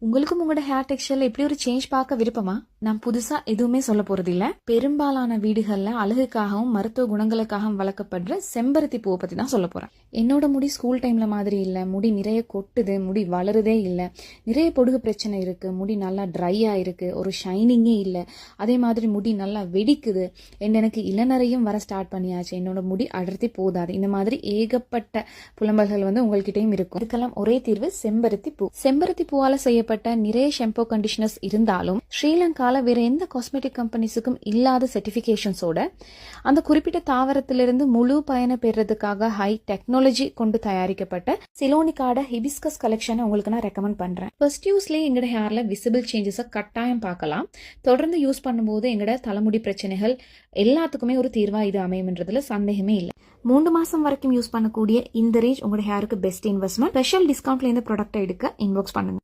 உங்களுக்கும் உங்களோட ஹேர் டெக்ஸ்சர்ல இப்படி ஒரு சேஞ்ச் பார்க்க விருப்பமா? நான் புதுசா எதுவுமே சொல்ல போறது இல்ல. பெரும்பாலான வீடுகள்ல அழகுக்காகவும் மருத்துவ குணங்களுக்காகவும் வளர்க்கப்படுற செம்பருத்தி பூவை பத்தி தான் சொல்ல போறேன். என்னோட முடி ஸ்கூல் டைம்ல மாதிரி இல்ல. முடி நிறைய கொட்டுது, முடி வளருதே இல்ல, நிறைய பொடுகு பிரச்சனை இருக்கு, முடி நல்லா ட்ரையா இருக்கு, ஒரு ஷைனிங்கே இல்ல, அதே மாதிரி முடி நல்லா வெடிக்குது, எனக்கு இளநரையும் வர ஸ்டார்ட் பண்ணியாச்சு, என்னோட முடி அடர்த்தி போதாது, இந்த மாதிரி ஏகப்பட்ட புலம்பல்கள் உங்கள்கிட்டயும் இருக்கும். இதுக்கெல்லாம் ஒரே தீர்வு செம்பருத்தி பூ. செம்பருத்தி பூவால செய்யப்பட்ட நிறைய ஷாம்பு கண்டிஷனர்ஸ் இருந்தாலும் ஸ்ரீலங்கால வேற எந்த காஸ்மெட்டிக் கம்பெனிஸுக்கும் இல்லாத சர்டிபிகேஷன்ஸோட அந்த குறிப்பிட்ட தாவரத்திலிருந்து முழு பயனை பெறதுக்காக ஹை டெக்னாலஜி கொண்டு தயாரிக்கப்பட்ட சிலோனிகாட ஹிபிஸ்கஸ் கலெக்ஷனை உங்களுக்கு நான் ரெக்கமெண்ட் பண்றேன். ஃபர்ஸ்ட் யூஸ்லயே எங்களோட ஹேர்ல விசிபிள் சேஞ்சஸை கட்டாயம் பார்க்கலாம். தொடர்ந்து யூஸ் பண்ணும்போது எங்களோட தலைமுடி பிரச்சனைகள் எல்லாத்துக்குமே ஒரு தீர்வா இது அமையும்ன்றதுல சந்தேகமே இல்லை. 3 மாசம் வரைக்கும் யூஸ் பண்ணக்கூடிய இந்த ரேஞ்ச் உங்களோட ஹேருக்கு பெஸ்ட் இன்வெஸ்ட்மெண்ட். ஸ்பெஷல் டிஸ்கவுண்ட்ல இந்த ப்ராடக்ட் எடுக்க இன்பாக்ஸ் பண்ணுங்க.